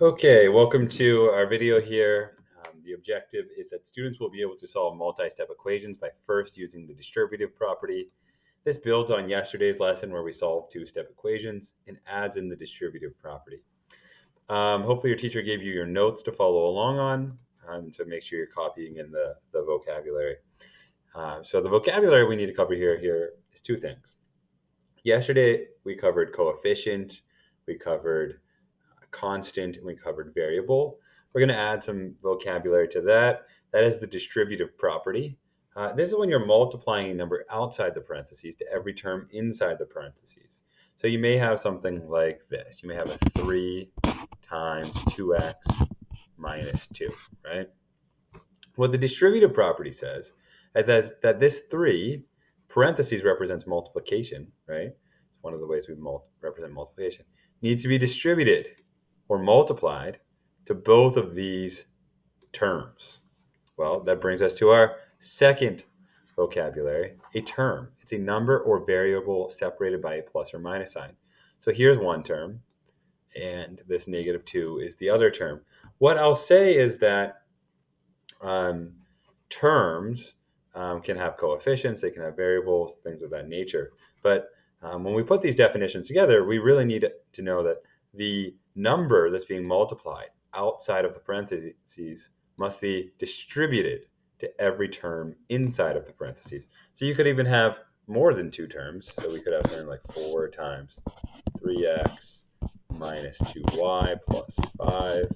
Okay, welcome to our video here. The objective is that students will be able to solve multi-step equations by first using the distributive property. This builds on yesterday's lesson where we solved two-step equations and adds in the distributive property. Hopefully your teacher gave you your notes to follow along on to make sure you're copying in the vocabulary. So the vocabulary we need to cover here is two things. Yesterday we covered coefficient, we covered constant, and we covered variable. We're going to add some vocabulary to that. That is the distributive property. This is when you're multiplying a number outside the parentheses to every term inside the parentheses. So you may have something like this. You may have a 3 times 2x minus 2, right? What the distributive property says is that this 3 parentheses represents multiplication, right? It's one of the ways we represent multiplication. Needs to be distributed or multiplied to both of these terms. Well, that brings us to our second vocabulary, a term. It's a number or variable separated by a plus or minus sign. So here's one term, and this -2 is the other term. What I'll say is that terms can have coefficients, they can have variables, things of that nature. But when we put these definitions together, we really need to know that the number that's being multiplied outside of the parentheses must be distributed to every term inside of the parentheses. So you could even have more than two terms. So we could have something like 4 times 3x minus 2y plus 5.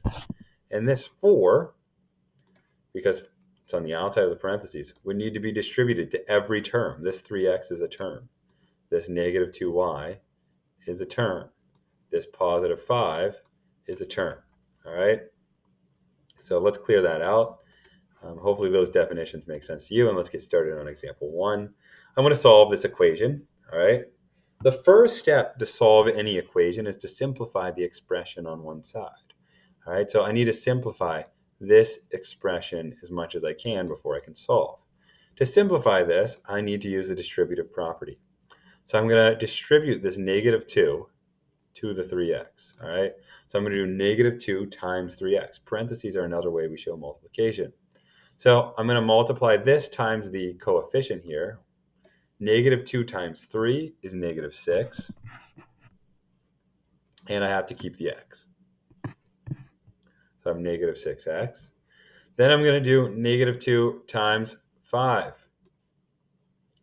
And this 4, because it's on the outside of the parentheses, would need to be distributed to every term. This 3x is a term. This -2y is a term. This +5 is a term. All right? So let's clear that out. Hopefully those definitions make sense to you, and let's get started on example 1. I'm going to solve this equation. All right? The first step to solve any equation is to simplify the expression on one side. All right? So I need to simplify this expression as much as I can before I can solve. To simplify this, I need to use the distributive property. So I'm going to distribute this -2 to the 3x, all right? So I'm going to do -2 times 3x. Parentheses are another way we show multiplication. So I'm going to multiply this times the coefficient here. -2 times 3 is -6, and I have to keep the x. So I have -6x. Then I'm going to do -2 times 5.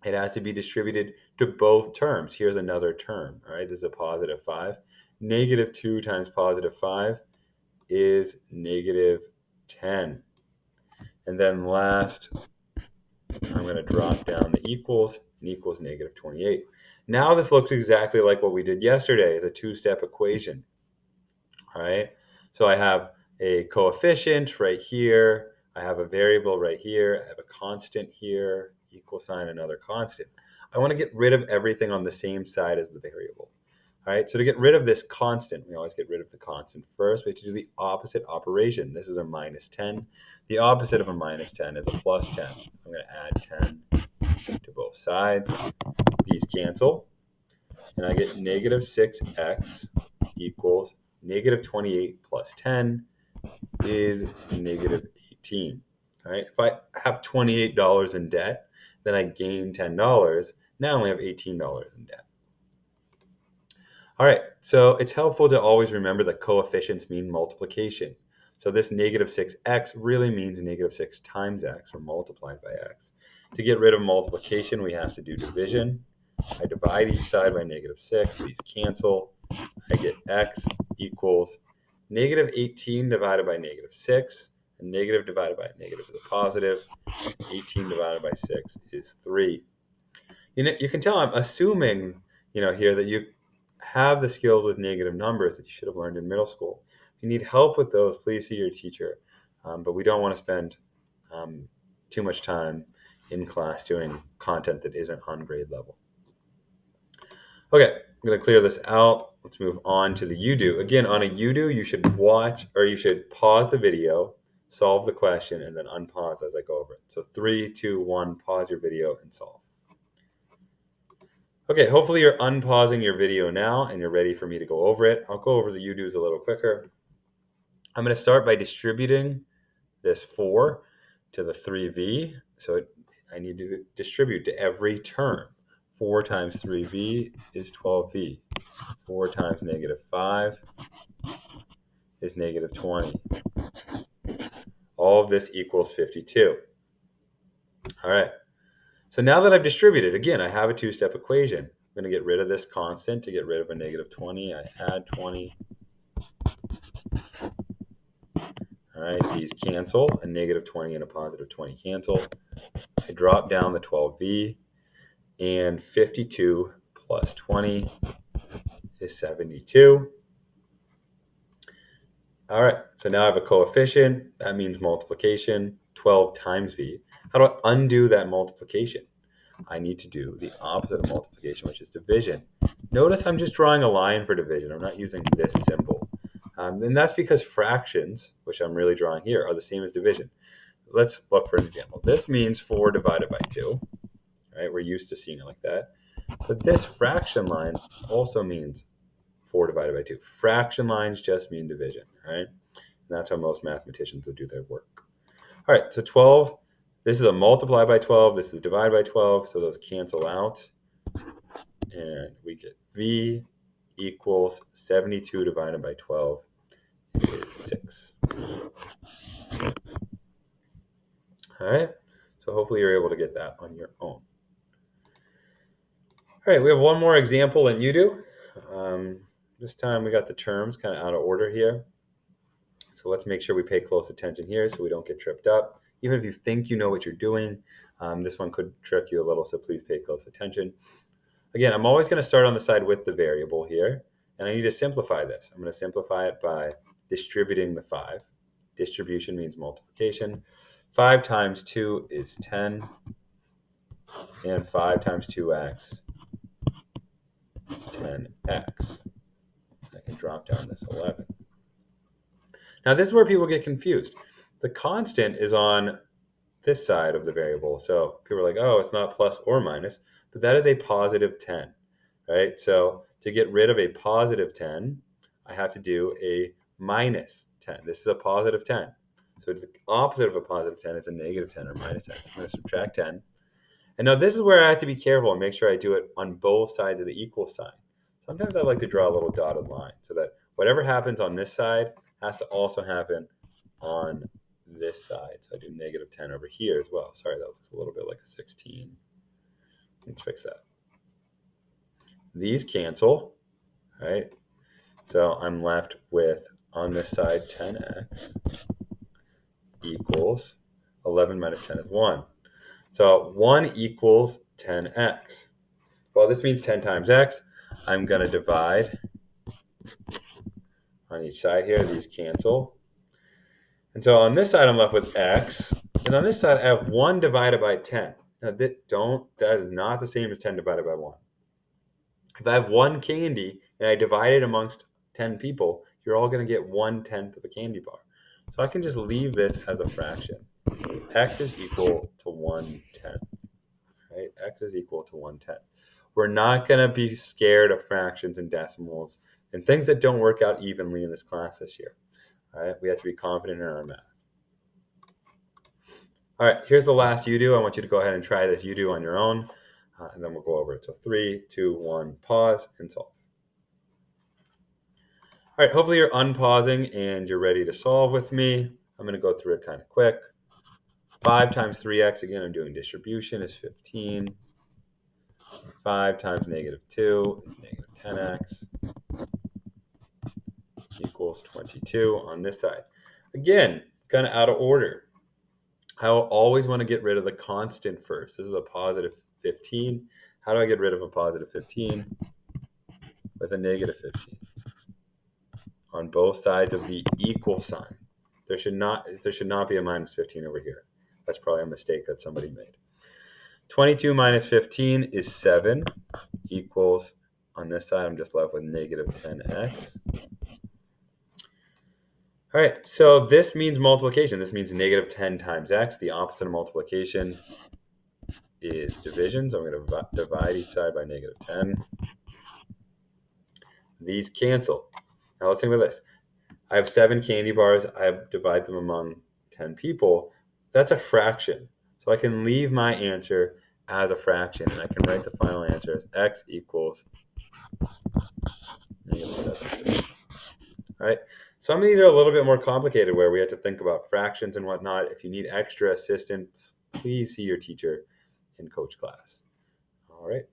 It has to be distributed to both terms. Here's another term, all right? This is a +5. -2 times +5 is -10. And then last, I'm going to drop down the equals, and equals -28. Now this looks exactly like what we did yesterday. It's a two-step equation, all right? So I have a coefficient right here. I have a variable right here. I have a constant here, equal sign, another constant. I want to get rid of everything on the same side as the variable. All right, so to get rid of this constant, we always get rid of the constant first. We have to do the opposite operation. This is a -10. The opposite of a -10 is a +10. I'm going to add 10 to both sides. These cancel, and I get -6x equals -28 plus 10 is -18. All right, if I have $28 in debt, then I gain $10. Now I only have $18 in debt. All right, so it's helpful to always remember that coefficients mean multiplication. So this -6x really means -6 times x, or multiplied by x. To get rid of multiplication, we have to do division. I divide each side by -6. These cancel. I get x equals -18 divided by -6. And negative divided by negative is a positive. 18 divided by 6 is 3. You can tell I'm assuming, here that you have the skills with negative numbers that you should have learned in middle school. If you need help with those, please see your teacher. But we don't want to spend too much time in class doing content that isn't on grade level. Okay, I'm going to clear this out. Let's move on to the you-do. Again, on a you-do, you should watch, or you should pause the video, solve the question, and then unpause as I go over it. So 3, 2, 1, pause your video and solve. Okay, hopefully you're unpausing your video now and you're ready for me to go over it. I'll go over the you-dos a little quicker. I'm going to start by distributing this 4 to the 3v. So I need to distribute to every term. 4 times 3v is 12v. 4 times -5 is -20. All of this equals 52. All right. So now that I've distributed, again, I have a two-step equation. I'm going to get rid of this constant to get rid of a -20. I add 20. All right, these cancel. A -20 and a +20 cancel. I drop down the 12v, and 52 plus 20 is 72. All right, so now I have a coefficient. That means multiplication, 12 times v. How do I undo that multiplication? I need to do the opposite of multiplication, which is division. Notice I'm just drawing a line for division. I'm not using this symbol. And that's because fractions, which I'm really drawing here, are the same as division. Let's look for an example. This means 4 divided by 2. Right? We're used to seeing it like that. But this fraction line also means 4 divided by 2. Fraction lines just mean division, right? And that's how most mathematicians would do their work. All right, so 12, this is a multiply by 12, this is divided by 12, so those cancel out. And we get v equals 72 divided by 12 is 6. All right, so hopefully you're able to get that on your own. All right, we have one more example than you do. This time we got the terms kind of out of order here. So let's make sure we pay close attention here so we don't get tripped up. Even if you think you know what you're doing, this one could trick you a little, so please pay close attention. Again, I'm always going to start on the side with the variable here, and I need to simplify this. I'm going to simplify it by distributing the 5. Distribution means multiplication. 5 times 2 is 10, and 5 times 2x is 10x. I can drop down this 11. Now, this is where people get confused. The constant is on this side of the variable. So people are like, oh, it's not plus or minus, but that is a positive 10, right? So to get rid of a positive 10, I have to do a minus 10. This is a positive 10. So it's the opposite of a positive 10. It's a negative 10 or minus 10. So I'm going to subtract 10. And now this is where I have to be careful and make sure I do it on both sides of the equal sign. Sometimes I like to draw a little dotted line so that whatever happens on this side has to also happen on this side. So I do negative 10 over here as well. Sorry, that looks a little bit like a 16. Let's fix that. These cancel, right? So I'm left with, on this side, 10x equals 11 minus 10 is 1. So 1 equals 10x. Well, this means 10 times x. I'm going to divide on each side here. These cancel. And so on this side, I'm left with x. And on this side, I have 1 divided by 10. Now, that is not the same as 10 divided by 1. If I have 1 candy and I divide it amongst 10 people, you're all going to get 1/10 of a candy bar. So I can just leave this as a fraction. X is equal to 1/10. Right? X is equal to 1/10. We're not going to be scared of fractions and decimals and things that don't work out evenly in this class this year. All right? We have to be confident in our math. All right, here's the last you do. I want you to go ahead and try this you do on your own, and then we'll go over it. So 3, 2, 1, pause and solve. All right, hopefully you're unpausing and you're ready to solve with me. I'm going to go through it kind of quick. 5 times 3x, again, I'm doing distribution, is 15. 5 times -2 is -10x equals 22 on this side. Again, kind of out of order. I will always want to get rid of the constant first. This is a positive 15. How do I get rid of a positive 15? With a negative 15. On both sides of the equal sign. There should not be a minus 15 over here. That's probably a mistake that somebody made. 22 minus 15 is 7 equals, on this side, I'm just left with negative 10x. All right, so this means multiplication. This means negative 10 times x. The opposite of multiplication is division. So I'm going to divide each side by negative 10. These cancel. Now let's think about this. I have 7 candy bars. I divide them among 10 people. That's a fraction. So I can leave my answer as a fraction, and I can write the final answer as x equals -7. All right. Some of these are a little bit more complicated where we have to think about fractions and whatnot. If you need extra assistance, please see your teacher in coach class. All right.